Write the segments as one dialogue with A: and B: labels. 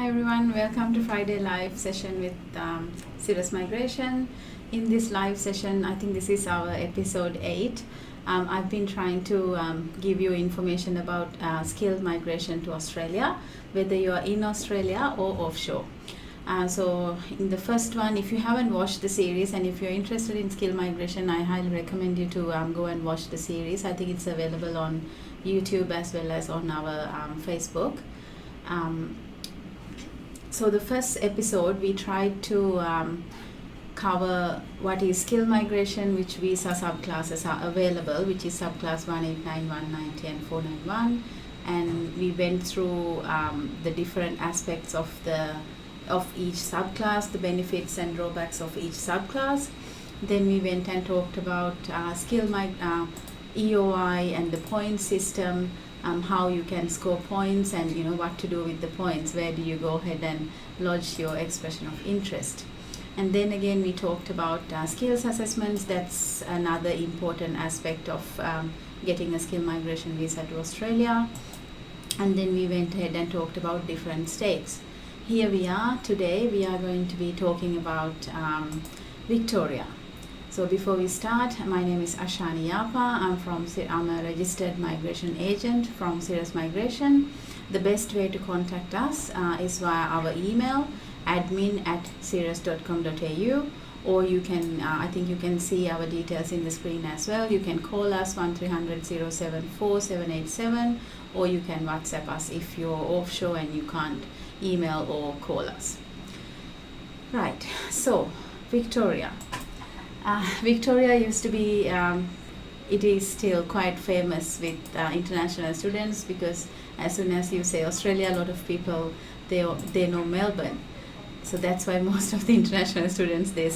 A: Hi everyone, welcome to Friday live session with Serious Migration. In this live session, I think this is our episode 8. I've been trying to give you information about skilled migration to Australia, whether you are in Australia or offshore. So in the first one, if you haven't watched the series and if you're interested in skilled migration, I highly recommend you to go and watch the series. I think it's available on YouTube as well as on our Facebook. So the first episode, we tried to cover what is skilled migration, which visa subclasses are available, which is subclass 189, 190 and 491. And we went through the different aspects of each subclass, the benefits and drawbacks of each subclass. Then we went and talked about EOI and the point system, how you can score points and what to do with the points, where do you go ahead and lodge your expression of interest. And then again we talked about skills assessments. That's another important aspect of getting a skilled migration visa to Australia. And then we went ahead and talked about different states. Here we are today. We are going to be talking about Victoria. So before we start, my name is Ashani Yapa. I'm a registered migration agent from Serious Migration. The best way to contact us is via our email, admin@serious.com.au, or you can, I think you can see our details in the screen as well. You can call us 1300 074 787, or you can WhatsApp us if you're offshore and you can't email or call us. Right, so Victoria. Victoria used to be, it is still quite famous with international students, because as soon as you say Australia, a lot of people, they know Melbourne. So that's why most of the international students, they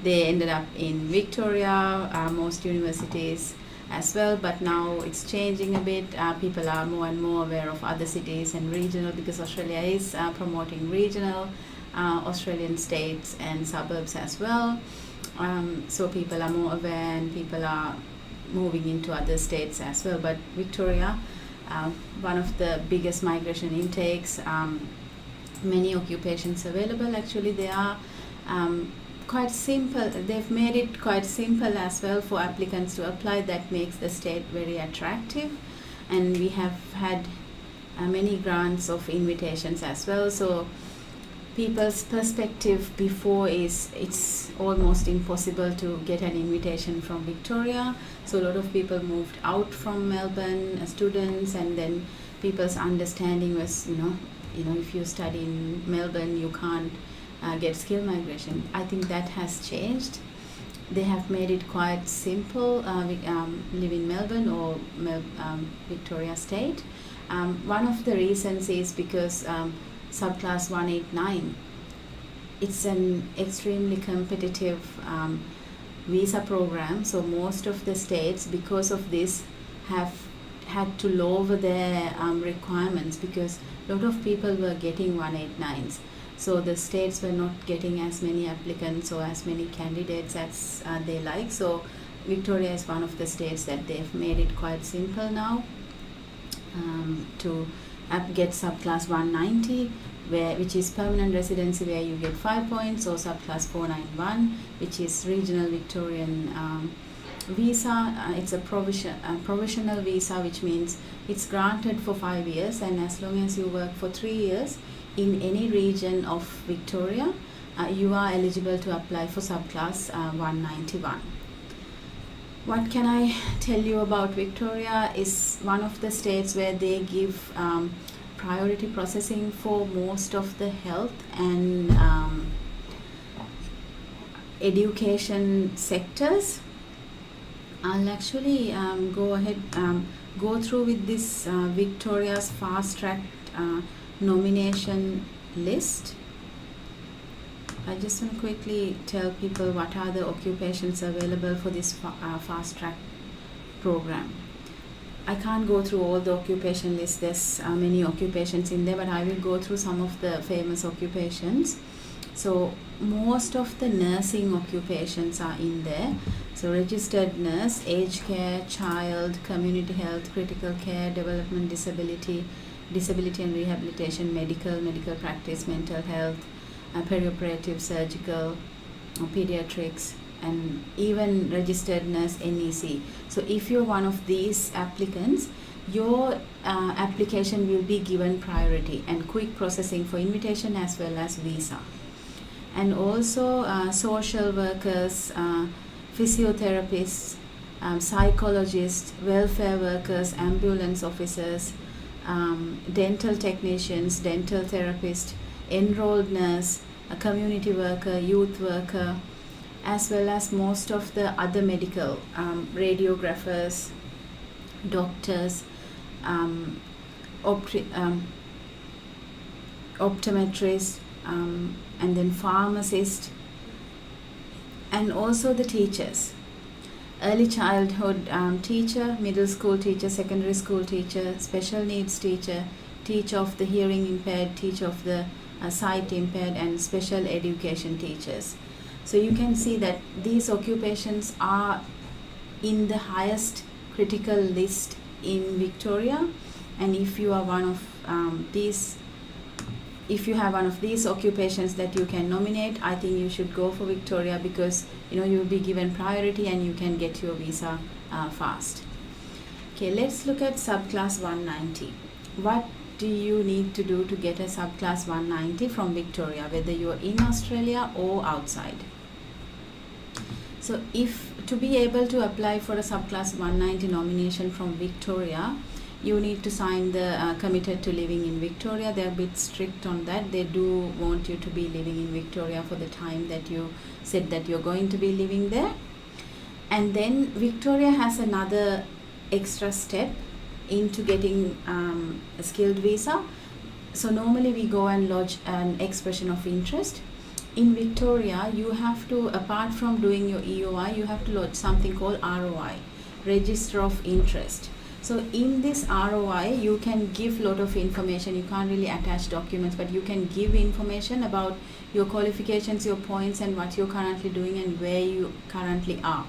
A: ended up in Victoria, most universities as well, but now it's changing a bit. People are more and more aware of other cities and regional, because Australia is promoting regional Australian states and suburbs as well. So people are more aware and people are moving into other states as well. But Victoria, one of the biggest migration intakes, many occupations available. Actually, they are quite simple. They've made it quite simple as well for applicants to apply. That makes the state very attractive. And we have had many grants of invitations as well. So people's perspective before is it's almost impossible to get an invitation from Victoria. So a lot of people moved out from Melbourne as students, and then people's understanding was, if you study in Melbourne, you can't get skilled migration. I think that has changed. They have made it quite simple. Live in Melbourne or Victoria State. One of the reasons is because subclass 189, it's an extremely competitive visa program. So most of the states, because of this, have had to lower their requirements, because a lot of people were getting 189s. So the states were not getting as many applicants or as many candidates as they like. So Victoria is one of the states that they've made it quite simple now to get subclass 190, which is permanent residency, where you get 5 points, or subclass 491, which is regional Victorian visa. It's a provisional visa, which means it's granted for 5 years, and as long as you work for 3 years in any region of Victoria, you are eligible to apply for subclass 191. What can I tell you about Victoria? Is one of the states where they give priority processing for most of the health and education sectors. I'll actually go through with this Victoria's fast track nomination list. I just want to quickly tell people what are the occupations available for this fast track program. I can't go through all the occupation lists. There's many occupations in there, but I will go through some of the famous occupations. So most of the nursing occupations are in there. So registered nurse, aged care, child, community health, critical care, development disability, disability and rehabilitation, medical practice, mental health, perioperative, surgical, pediatrics, and even registered nurse NEC. So if you're one of these applicants, your application will be given priority and quick processing for invitation as well as visa. And also social workers, physiotherapists, psychologists, welfare workers, ambulance officers, dental technicians, dental therapists, enrolled nurse, a community worker, youth worker, as well as most of the other medical, radiographers, doctors, optometrists, and then pharmacists, and also the teachers. Early childhood teacher, middle school teacher, secondary school teacher, special needs teacher, teacher of the hearing impaired, teacher of the sight impaired, and special education teachers. So you can see that these occupations are in the highest critical list in Victoria, and if you are one of these, if you have one of these occupations that you can nominate, I think you should go for Victoria, because you will be given priority and you can get your visa fast. Okay, let's look at subclass 190. What do you need to do to get a subclass 190 from Victoria, whether you're in Australia or outside? So if to be able to apply for a subclass 190 nomination from Victoria, you need to sign the committed to living in Victoria. They're a bit strict on that. They do want you to be living in Victoria for the time that you said that you're going to be living there. And then Victoria has another extra step into getting a skilled visa. So normally we go and lodge an expression of interest. In Victoria, you have to, apart from doing your EOI, you have to lodge something called ROI, Register of Interest. So in this ROI, you can give lot of information. You can't really attach documents, but you can give information about your qualifications, your points, and what you're currently doing and where you currently are.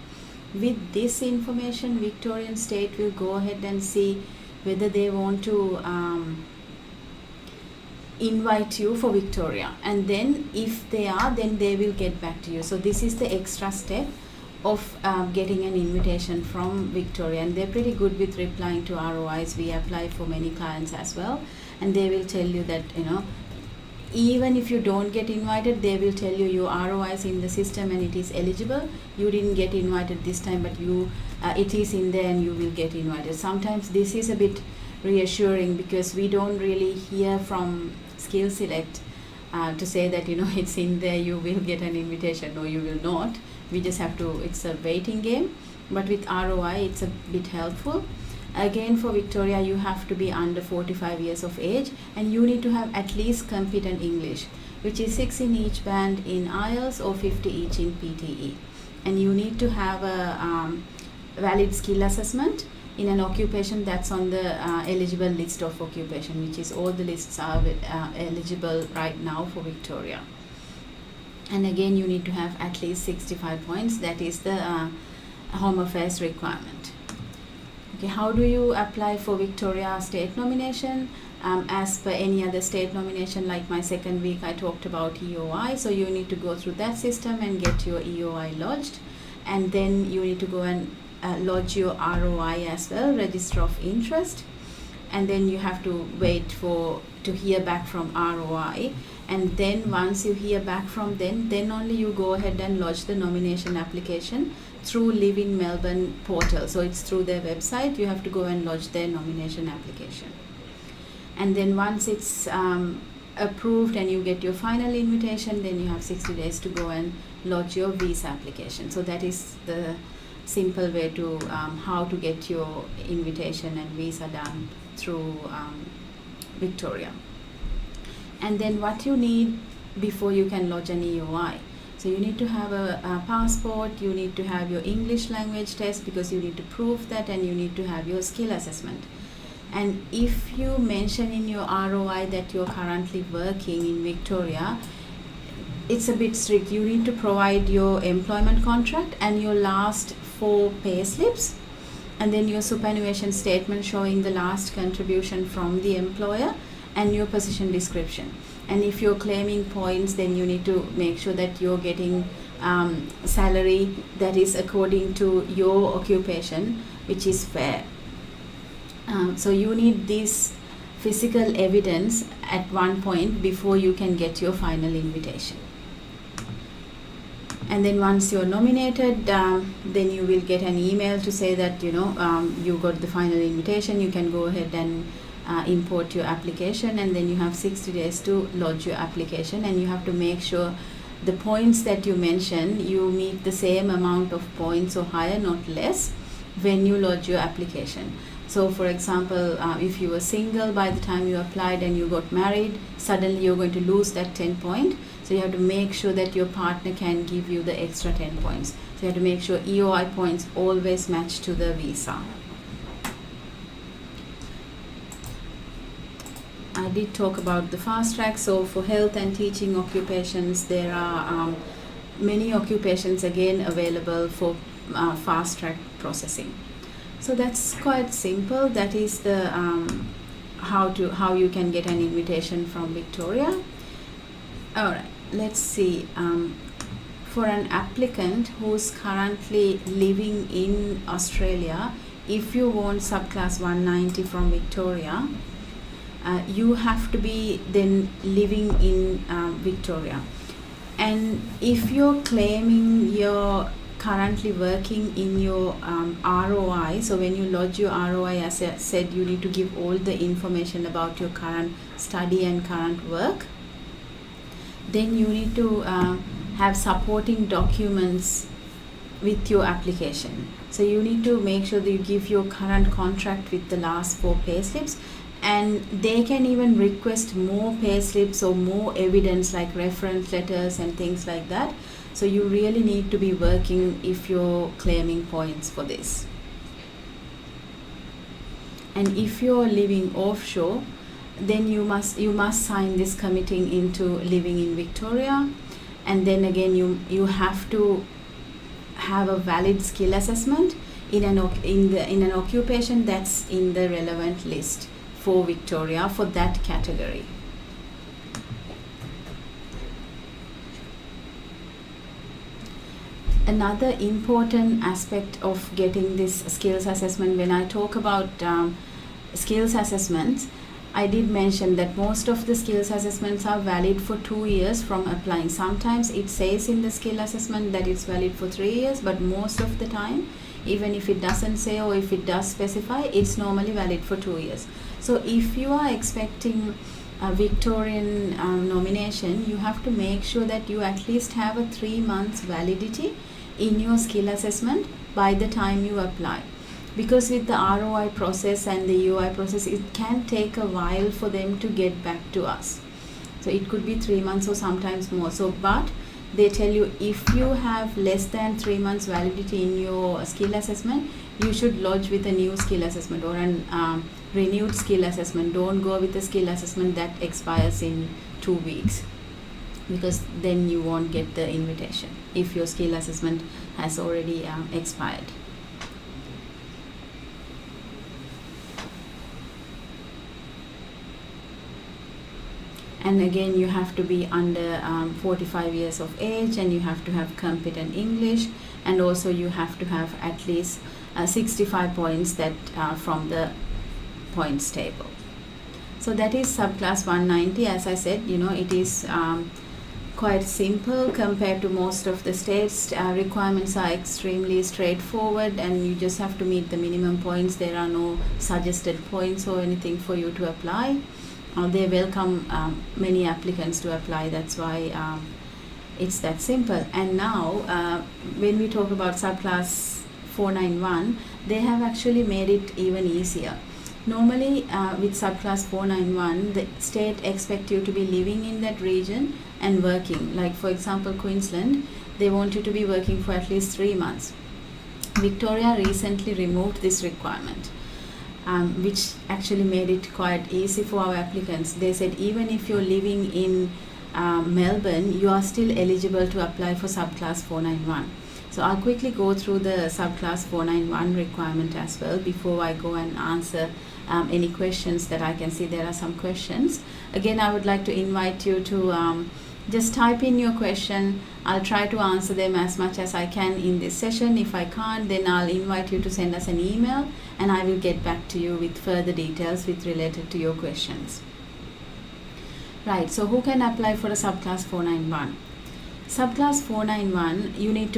A: With this information, Victorian State will go ahead and see whether they want to invite you for Victoria, and then if they are, then they will get back to you. So this is the extra step of getting an invitation from Victoria, and they're pretty good with replying to ROIs. We apply for many clients as well, and they will tell you that even if you don't get invited, they will tell you your ROI is in the system and it is eligible. You didn't get invited this time, but it is in there and you will get invited. Sometimes this is a bit reassuring, because we don't really hear from Skill Select to say that it's in there, you will get an invitation. No, you will not. We just have to, it's a waiting game. But with ROI, it's a bit helpful. Again, for Victoria, you have to be under 45 years of age, and you need to have at least competent English, which is 6 in each band in IELTS or 50 each in PTE. And you need to have a valid skill assessment in an occupation that's on the eligible list of occupation, which is all the lists are eligible right now for Victoria. And again, you need to have at least 65 points. That is the Home Affairs requirement. Okay, how do you apply for Victoria state nomination? As per any other state nomination, like my second week, I talked about EOI. So you need to go through that system and get your EOI lodged. And then you need to go and lodge your ROI as well, Register of Interest. And then you have to wait to hear back from ROI. And then once you hear back from them, then only you go ahead and lodge the nomination application through Live in Melbourne portal. So it's through their website. You have to go and lodge their nomination application. And then once it's approved and you get your final invitation, then you have 60 days to go and lodge your visa application. So that is the simple way to how to get your invitation and visa done through Victoria. And then what you need before you can lodge an EOI. So you need to have a passport, you need to have your English language test, because you need to prove that, and you need to have your skill assessment. And if you mention in your ROI that you're currently working in Victoria, it's a bit strict. You need to provide your employment contract and your last 4 pay slips. and then your superannuation statement showing the last contribution from the employer, and your position description. And if you're claiming points, then you need to make sure that you're getting salary that is according to your occupation, which is fair. So you need this physical evidence at one point before you can get your final invitation. And then once you're nominated, then you will get an email to say that you got the final invitation. You can go ahead and import your application, and then you have 60 days to lodge your application, and you have to make sure the points that you mention, you meet the same amount of points or higher, not less, when you lodge your application. So for example, if you were single by the time you applied and you got married, suddenly you're going to lose that 10 point. So you have to make sure that your partner can give you the extra 10 points. So you have to make sure EOI points always match to the visa. I did talk about the fast track. So for health and teaching occupations, there are many occupations again available for fast track processing. So that's quite simple. That is the how you can get an invitation from Victoria. All right, let's see. For an applicant who's currently living in Australia, if you want subclass 190 from Victoria, you have to be then living in Victoria. And if you're claiming you're currently working in your ROI, so when you lodge your ROI, as I said, you need to give all the information about your current study and current work. Then you need to have supporting documents with your application. So you need to make sure that you give your current contract with the last 4 payslips, and they can even request more payslips or more evidence like reference letters and things like that. So you really need to be working if you're claiming points for this. And if you're living offshore, then you must sign this committing into living in Victoria. And then again, you have to have a valid skill assessment in an occupation that's in the relevant list for Victoria for that category. Another important aspect of getting this skills assessment, when I talk about skills assessments, I did mention that most of the skills assessments are valid for 2 years from applying. Sometimes it says in the skill assessment that it's valid for 3 years, but most of the time, even if it doesn't say or if it does specify, it's normally valid for 2 years. So if you are expecting a Victorian nomination, you have to make sure that you at least have a 3 months validity in your skill assessment by the time you apply. Because with the ROI process and the EOI process, it can take a while for them to get back to us. So it could be 3 months or sometimes more. So, but they tell you if you have less than 3 months validity in your skill assessment, you should lodge with a new skill assessment or an renewed skill assessment. Don't go with a skill assessment that expires in 2 weeks, because then you won't get the invitation if your skill assessment has already expired. And again, you have to be under 45 years of age, and you have to have competent English, and also you have to have at least 65 points that from the points table. So that is subclass 190. As I said, it is quite simple compared to most of the states. Requirements are extremely straightforward, and you just have to meet the minimum points. There are no suggested points or anything for you to apply. They welcome many applicants to apply. That's why it's that simple. And now when we talk about subclass 491, they have actually made it even easier. Normally with subclass 491, the state expects you to be living in that region and working. Like for example, Queensland, they want you to be working for at least 3 months. Victoria recently removed this requirement, which actually made it quite easy for our applicants. They said even if you're living in Melbourne, you are still eligible to apply for subclass 491. So I'll quickly go through the subclass 491 requirement as well before I go and answer any questions that I can see. There are some questions. Again, I would like to invite you to just type in your question. I'll try to answer them as much as I can in this session. If I can't, then I'll invite you to send us an email and I will get back to you with further details related to your questions. Right, so who can apply for a subclass 491? Subclass 491, you need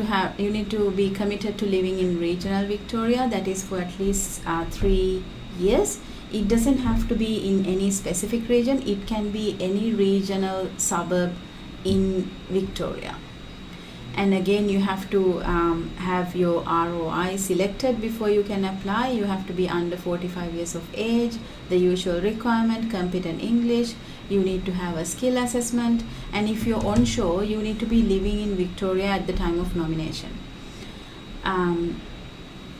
A: to be committed to living in regional Victoria, that is for at least 3 years. It doesn't have to be in any specific region, it can be any regional suburb in Victoria. And again, you have to have your ROI selected before you can apply. You have to be under 45 years of age, the usual requirement, competent English. You need to have a skill assessment, and if you're onshore, you need to be living in Victoria at the time of nomination.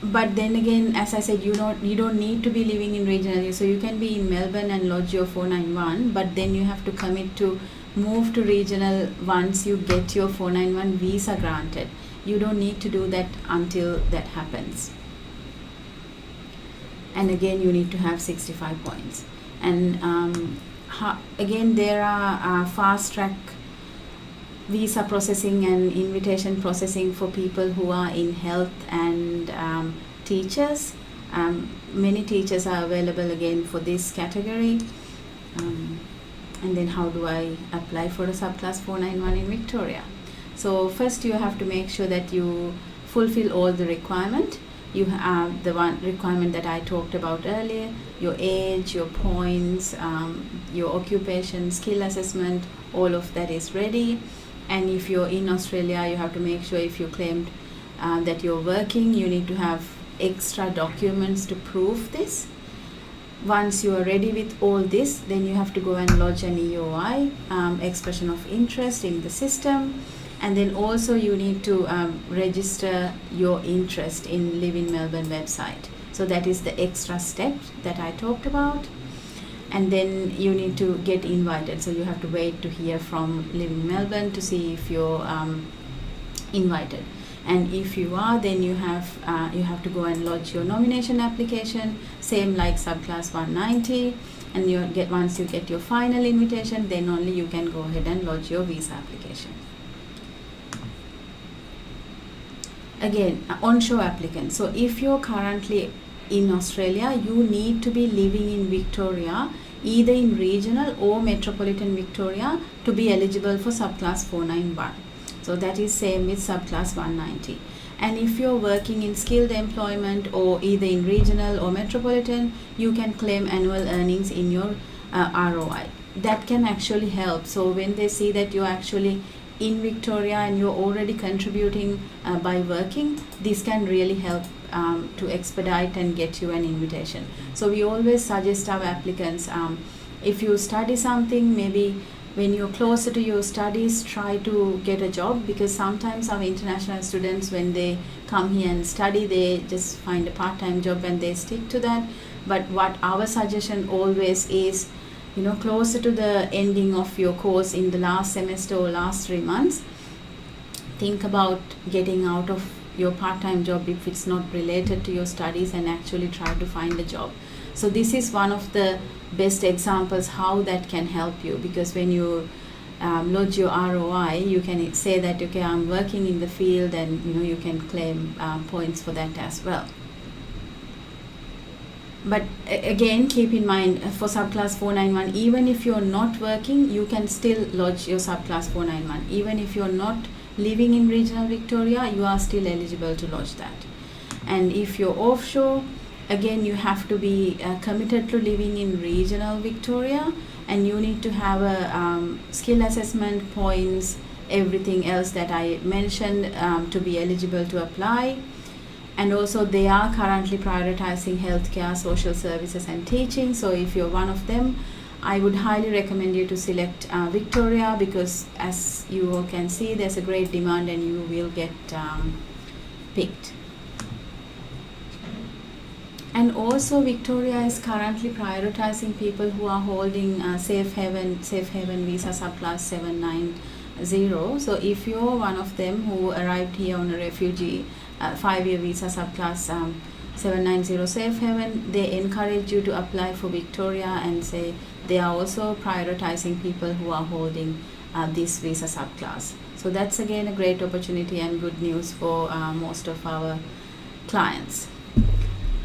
A: But then again, as I said, you don't need to be living in regional, so you can be in Melbourne and lodge your 491, but then you have to commit to move to regional once you get your 491 visa granted. You don't need to do that until that happens. And again, you need to have 65 points. And again, there are fast track visa processing and invitation processing for people who are in health and teachers. Many teachers are available again for this category. And then how do I apply for a subclass 491 in Victoria? So first you have to make sure that you fulfill all the requirement. You have the one requirement that I talked about earlier, your age, your points, your occupation, skill assessment, all of that is ready. And if you're in Australia, you have to make sure if you claimed that you're working, you need to have extra documents to prove this. Once you are ready with all this, then you have to go and lodge an EOI, expression of interest, in the system. And then also you need to register your interest in Live in Melbourne website. So that is the extra step that I talked about. And then you need to get invited. So you have to wait to hear from Live in Melbourne to see if you're invited. And if you are, then you have to go and lodge your nomination application, same like subclass 190. And once you get your final invitation, then only you can go ahead and lodge your visa application. Again, onshore applicant. So if you're currently in Australia, you need to be living in Victoria, either in regional or metropolitan Victoria, to be eligible for subclass 491. So that is same with subclass 190. And if you're working in skilled employment or either in regional or metropolitan, you can claim annual earnings in your ROI. That can actually help. So when they see that you're actually in Victoria and you're already contributing by working, this can really help to expedite and get you an invitation. So we always suggest our applicants, if you study something, maybe when you're closer to your studies, try to get a job, because sometimes our international students, when they come here and study, they just find a part-time job and they stick to that. But what our suggestion always is, closer to the ending of your course in the last semester or last 3 months, think about getting out of your part-time job if it's not related to your studies and actually try to find a job. So this is one of the best examples how that can help you, because when you lodge your ROI, you can say that, okay, I'm working in the field, and you can claim points for that as well. But again, keep in mind, for subclass 491, even if you're not working, you can still lodge your subclass 491. Even if you're not living in regional Victoria, you are still eligible to lodge that. And if you're offshore, again, you have to be committed to living in regional Victoria, and you need to have a skill assessment, points, everything else that I mentioned to be eligible to apply. And also they are currently prioritizing healthcare, social services and teaching. So if you're one of them, I would highly recommend you to select Victoria, because as you all can see, there's a great demand and you will get picked. And also Victoria is currently prioritizing people who are holding Safe Haven visa subclass So if you're one of them who arrived here on a refugee 5-year visa subclass 790 Safe Haven, they encourage you to apply for Victoria, and say they are also prioritizing people who are holding this visa subclass. So that's again a great opportunity and good news for most of our clients.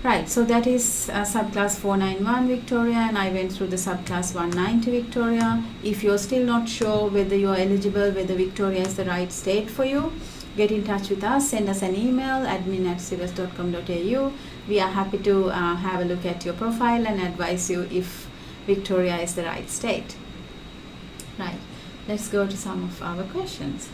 A: Right, so that is subclass 491 Victoria, and I went through the subclass 190 Victoria. If you're still not sure whether you're eligible, whether Victoria is the right state for you, get in touch with us, send us an email, admin@civs.com.au. We are happy to have a look at your profile and advise you if Victoria is the right state. Right, let's go to some of our questions.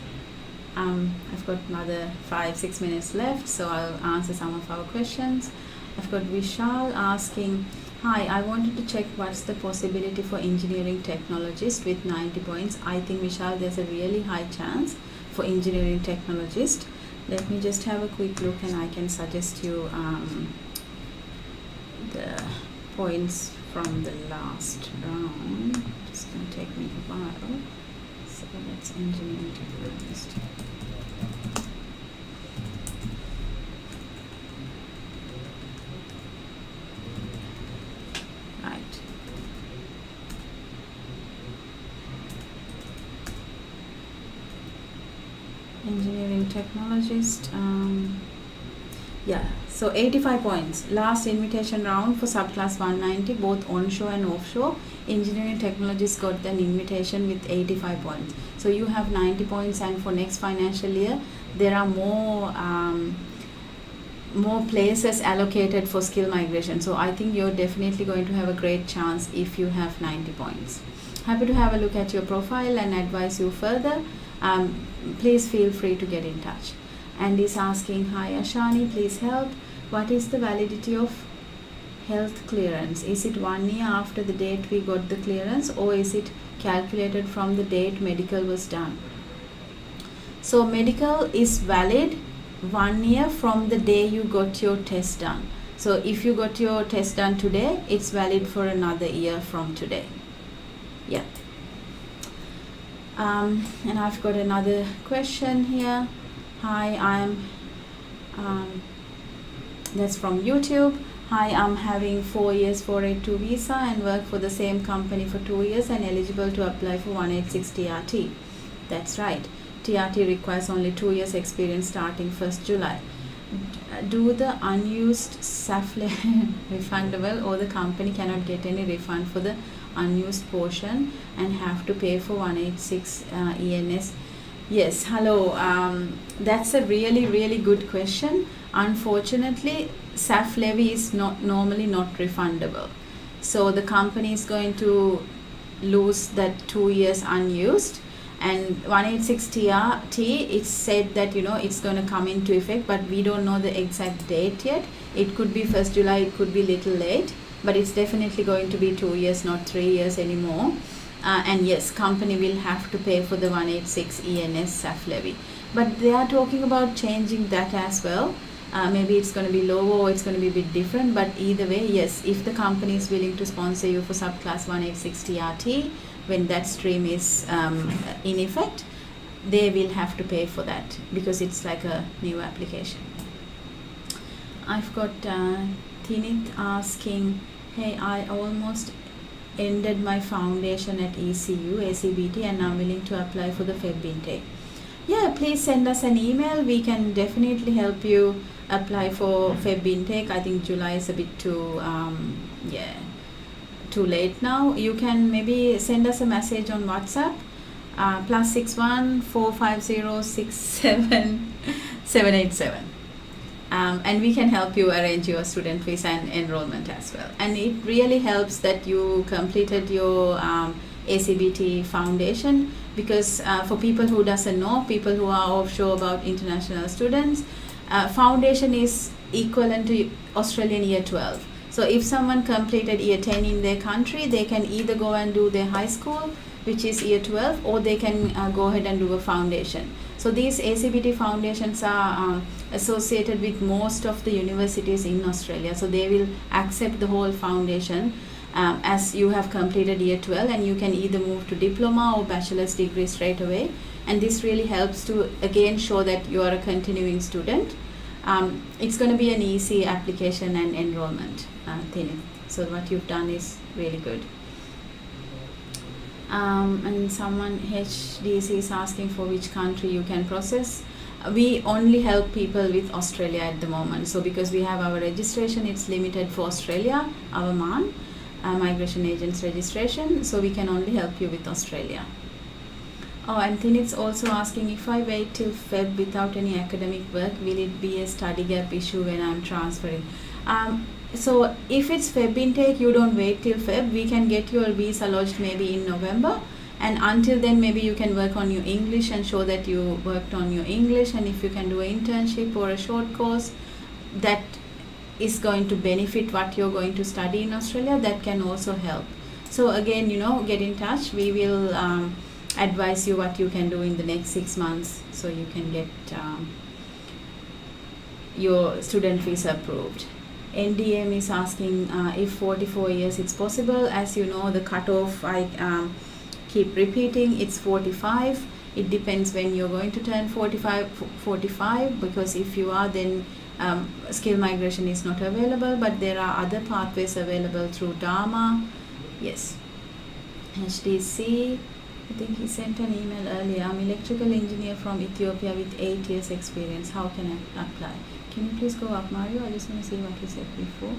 A: I've got another 5-6 minutes left, so I'll answer some of our questions. I've got Vishal asking, hi, I wanted to check what's the possibility for engineering technologist with 90 points. I think, Vishal, there's a really high chance for engineering technologist. Let me just have a quick look and I can suggest you the points from the last round. It's going to take me a while. So that's engineering technologist. Engineering technologist, yeah, so 85 points. Last invitation round for subclass 190, both onshore and offshore. Engineering technologist got an invitation with 85 points. So you have 90 points, and for next financial year, there are more places allocated for skill migration. So I think you're definitely going to have a great chance if you have 90 points. Happy to have a look at your profile and advise you further. Please feel free to get in touch. And is asking, hi Ashani, please help. What is the validity of health clearance? Is it 1 year after the date we got the clearance, or is it calculated from the date medical was done? So medical is valid 1 year from the day you got your test done. So if you got your test done today, it's valid for another year from today. Yeah. And I've got another question here. Hi, that's from YouTube. Hi, I'm having 4 years 482 visa and work for the same company for 2 years and eligible to apply for 186 TRT. That's right. TRT requires only 2 years experience starting 1st July. Do the unused SAF refundable, or the company cannot get any refund for the unused portion and have to pay for 186 ENS? Yes, hello. That's a really good question. Unfortunately, SAF levy is normally not refundable. So the company is going to lose that 2 years unused. And 186 TRT, it's said that it's going to come into effect, but we don't know the exact date yet. It could be 1st July, it could be little late, but it's definitely going to be 2 years, not 3 years anymore. And yes, company will have to pay for the 186 ENS SAF levy. But they are talking about changing that as well. Maybe it's going to be lower or it's going to be a bit different, but either way, yes, if the company is willing to sponsor you for subclass 186 TRT, when that stream is in effect, they will have to pay for that because it's like a new application. I've got Tinit asking, hey, I almost ended my foundation at ECU, ACBT, and I'm willing to apply for the Feb intake. Yeah, please send us an email. We can definitely help you apply for Feb intake. I think July is a bit too late now. You can maybe send us a message on WhatsApp, +61 450 67 787. And we can help you arrange your student visa and enrollment as well. And it really helps that you completed your ACBT foundation, because for people who doesn't know, people who are offshore about international students, foundation is equivalent to Australian year 12. So if someone completed year 10 in their country, they can either go and do their high school, which is year 12, or they can go ahead and do a foundation. So these ACBT foundations are associated with most of the universities in Australia. So they will accept the whole foundation as you have completed year 12, and you can either move to diploma or bachelor's degree straight away. and this really helps to again show that you are a continuing student. It's going to be an easy application and enrollment thing. So what you've done is really good. And someone HDC is asking for which country you can process. We only help people with Australia at the moment. So because we have our registration, it's limited for Australia, our MAN, Migration Agents Registration. So we can only help you with Australia. Oh, and then it's also asking, if I wait till Feb without any academic work, will it be a study gap issue when I'm transferring? So if it's Feb intake, you don't wait till Feb. We can get your visa lodged maybe in November. And until then, maybe you can work on your English and show that you worked on your English. And if you can do an internship or a short course that is going to benefit what you're going to study in Australia, that can also help. So again, get in touch. We will advise you what you can do in the next 6 months so you can get your student visa approved. NDM is asking if 44 years it's possible. As you know, the cutoff, I keep repeating, it's 45. It depends when you're going to turn 45, because if you are, then skill migration is not available, but there are other pathways available through Dharma. Yes. HDC, I think he sent an email earlier. I'm electrical engineer from Ethiopia with 8 years experience. How can I apply? Can you please go up, Mario? I just want to see what you said before.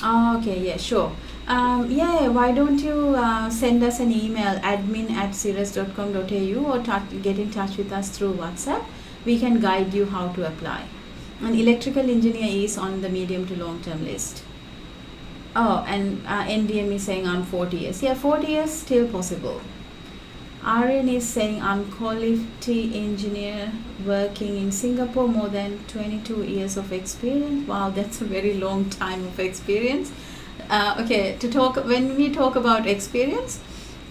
A: Oh, okay, yeah, sure. Yeah, why don't you send us an email, admin@cirrus.com.au, or get in touch with us through WhatsApp. We can guide you how to apply. An electrical engineer is on the medium to long term list. Oh, and NDM is saying I'm 40 years. Yeah, 40 years still possible. Aryan is saying I'm quality engineer working in Singapore, more than 22 years of experience. Wow, that's a very long time of experience. Okay, when we talk about experience,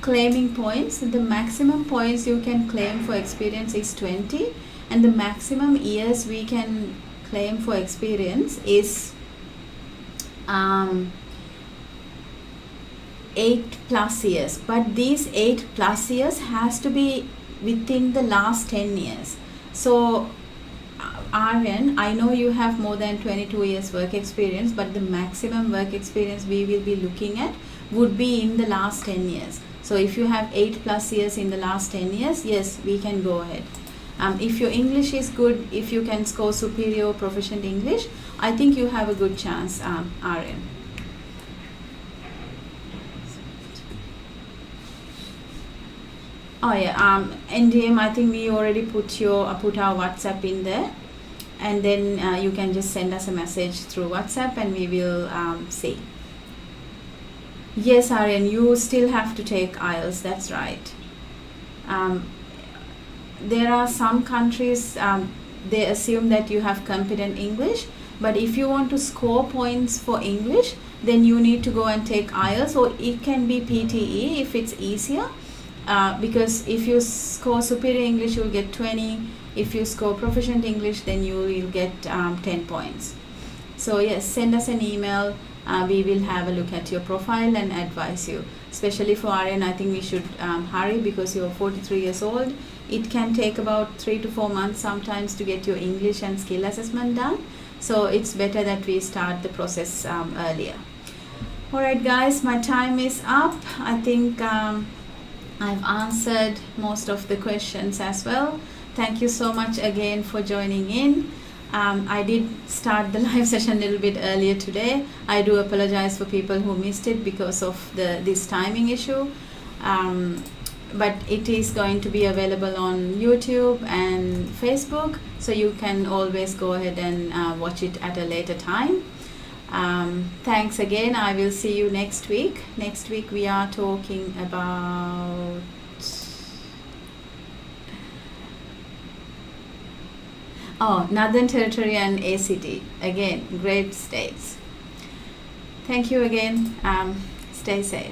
A: claiming points, the maximum points you can claim for experience is 20, and the maximum years we can claim for experience is 8+ years, but these 8+ years has to be within the last 10 years. So Aryan, I know you have more than 22 years work experience, but the maximum work experience we will be looking at would be in the last 10 years. So if you have 8+ years in the last 10 years, yes, we can go ahead. If your English is good, if you can score superior or proficient English, I think you have a good chance, Aryan. Oh yeah, NDM, I think we already put our WhatsApp in there, and then you can just send us a message through WhatsApp and we will see. Yes, Aryan, you still have to take IELTS, that's right. There are some countries, they assume that you have competent English, but if you want to score points for English, then you need to go and take IELTS, or it can be PTE if it's easier. Because if you score superior English, you'll get 20. If you score proficient English, then you will get 10 points. So yes, send us an email. We will have a look at your profile and advise you. Especially for Aryan, I think we should hurry, because you're 43 years old. It can take about 3 to 4 months sometimes to get your English and skill assessment done. So it's better that we start the process earlier. Alright guys, my time is up. I think I've answered most of the questions as well. Thank you so much again for joining in. I did start the live session a little bit earlier today. I do apologize for people who missed it because of this timing issue. But it is going to be available on YouTube and Facebook, so you can always go ahead and watch it at a later time. Thanks again. I will see you next week. Next week we are talking about Northern Territory and ACT. Again, great states. Thank you again. Stay safe.